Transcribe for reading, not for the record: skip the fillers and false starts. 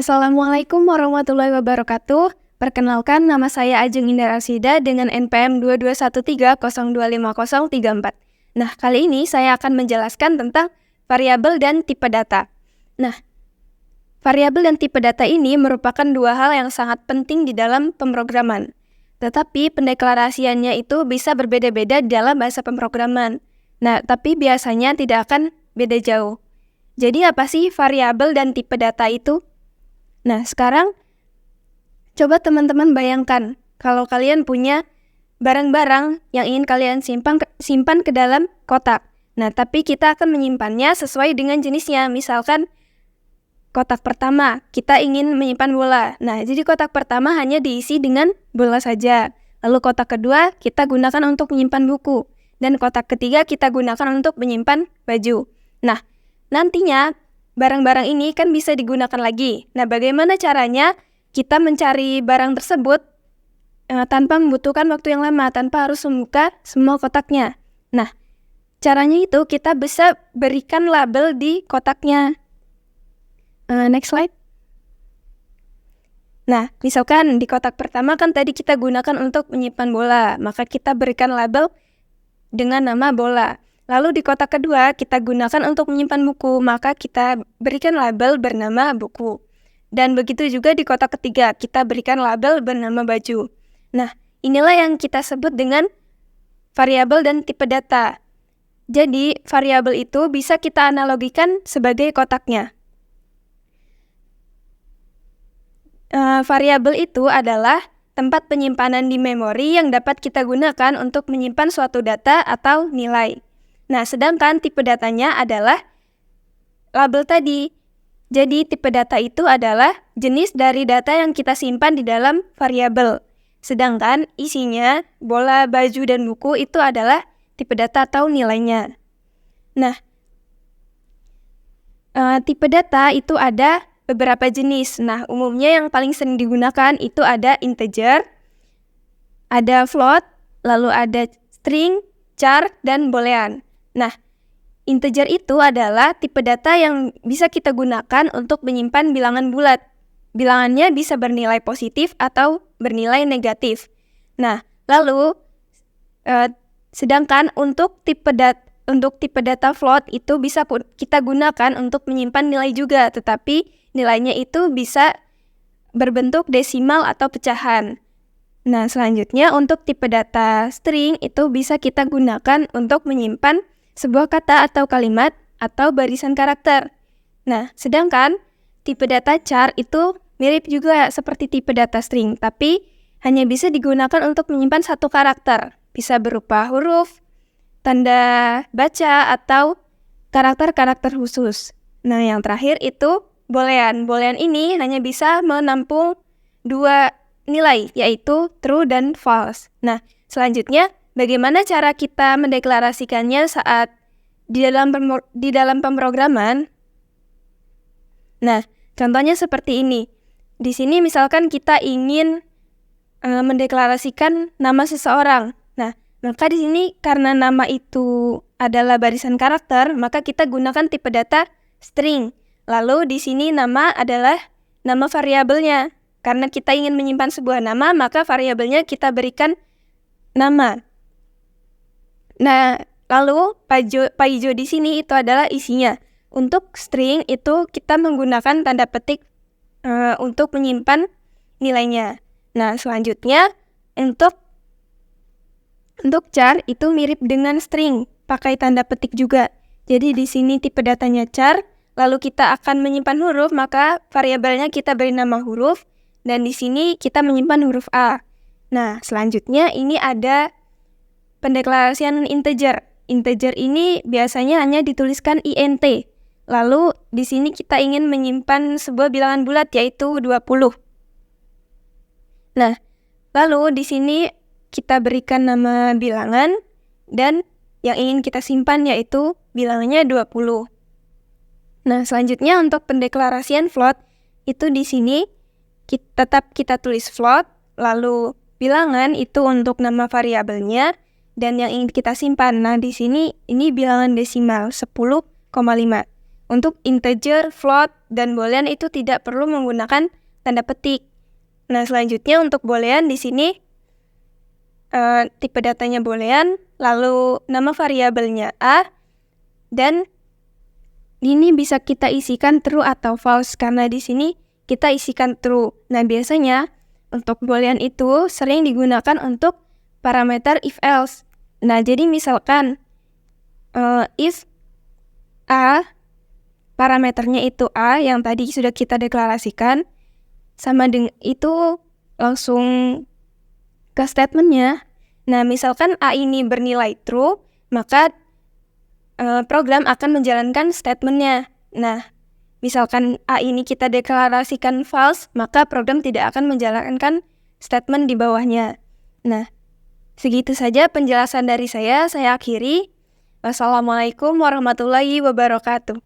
Assalamualaikum warahmatullahi wabarakatuh. Perkenalkan, nama saya Ajeng Indah Rasida dengan NPM 2213025034. Nah, kali ini saya akan menjelaskan tentang variabel dan tipe data. Nah, variabel dan tipe data ini merupakan dua hal yang sangat penting di dalam pemrograman. Tetapi pendeklarasiannya itu bisa berbeda-beda dalam bahasa pemrograman. Nah, tapi biasanya tidak akan beda jauh. Jadi apa sih variabel dan tipe data itu? Nah, sekarang coba teman-teman bayangkan kalau kalian punya barang-barang yang ingin kalian simpan ke dalam kotak. Nah, tapi kita akan menyimpannya sesuai dengan jenisnya. Misalkan kotak pertama, kita ingin menyimpan bola. Nah, jadi kotak pertama hanya diisi dengan bola saja. Lalu kotak kedua kita gunakan untuk menyimpan buku. Dan kotak ketiga kita gunakan untuk menyimpan baju. Nah, nantinya barang-barang ini kan bisa digunakan lagi. Nah, bagaimana caranya kita mencari barang tersebut tanpa membutuhkan waktu yang lama, tanpa harus membuka semua kotaknya. Nah, caranya itu kita bisa berikan label di kotaknya. Next slide. Nah, misalkan di kotak pertama kan tadi kita gunakan untuk menyimpan bola, maka kita berikan label dengan nama bola. Lalu di kotak kedua kita gunakan untuk menyimpan buku, maka kita berikan label bernama buku. Dan begitu juga di kotak ketiga, kita berikan label bernama baju. Nah, inilah yang kita sebut dengan variabel dan tipe data. Jadi, variabel itu bisa kita analogikan sebagai kotaknya. Variabel itu adalah tempat penyimpanan di memori yang dapat kita gunakan untuk menyimpan suatu data atau nilai. Nah, sedangkan tipe datanya adalah label tadi. Jadi, tipe data itu adalah jenis dari data yang kita simpan di dalam variabel. Sedangkan isinya, bola, baju, dan buku itu adalah tipe data atau nilainya. Nah, tipe data itu ada beberapa jenis. Nah, umumnya yang paling sering digunakan itu ada integer, ada float, lalu ada string, char, dan boolean. Nah, integer itu adalah tipe data yang bisa kita gunakan untuk menyimpan bilangan bulat. Bilangannya bisa bernilai positif atau bernilai negatif. Nah, lalu sedangkan untuk tipe data float itu bisa kita gunakan untuk menyimpan nilai juga, tetapi nilainya itu bisa berbentuk desimal atau pecahan. Nah, selanjutnya untuk tipe data string itu bisa kita gunakan untuk menyimpan sebuah kata atau kalimat atau barisan karakter. Nah, sedangkan tipe data char itu mirip juga seperti tipe data string, tapi hanya bisa digunakan untuk menyimpan satu karakter. Bisa berupa huruf, tanda baca, atau karakter-karakter khusus. Nah, yang terakhir itu boolean. Boolean ini hanya bisa menampung dua nilai, yaitu true dan false. Nah, selanjutnya bagaimana cara kita mendeklarasikannya saat di dalam pemrograman? Nah, contohnya seperti ini. Di sini misalkan kita ingin mendeklarasikan nama seseorang. Nah, maka di sini karena nama itu adalah barisan karakter, maka kita gunakan tipe data string. Lalu di sini nama adalah nama variabelnya. Karena kita ingin menyimpan sebuah nama, maka variabelnya kita berikan nama. Nah, lalu paijo di sini itu adalah isinya. Untuk string itu kita menggunakan tanda petik untuk menyimpan nilainya. Nah, selanjutnya untuk char itu mirip dengan string, pakai tanda petik juga. Jadi di sini tipe datanya char, lalu kita akan menyimpan huruf, maka variabelnya kita beri nama huruf, dan di sini kita menyimpan huruf A. Nah, selanjutnya ini ada pendeklarasian integer. Integer ini biasanya hanya dituliskan int. Lalu di sini kita ingin menyimpan sebuah bilangan bulat yaitu 20. Nah, lalu di sini kita berikan nama bilangan dan yang ingin kita simpan yaitu bilangannya 20. Nah, selanjutnya untuk pendeklarasian float itu di sini tetap kita tulis float, lalu bilangan itu untuk nama variabelnya dan yang ingin kita simpan. Nah, di sini ini bilangan desimal 10,5. Untuk integer, float, dan boolean itu tidak perlu menggunakan tanda petik. Nah, selanjutnya untuk boolean di sini tipe datanya boolean, lalu nama variabelnya A, dan ini bisa kita isikan true atau false karena di sini kita isikan true. Nah, biasanya untuk boolean itu sering digunakan untuk parameter if else. Nah, jadi misalkan if A, parameternya itu A yang tadi sudah kita deklarasikan, sama dengan itu langsung ke statementnya. Nah, misalkan A ini bernilai true, maka program akan menjalankan statementnya. Nah, misalkan A ini kita deklarasikan false, maka program tidak akan menjalankan statement di bawahnya. Nah, segitu saja penjelasan dari saya akhiri. Wassalamualaikum warahmatullahi wabarakatuh.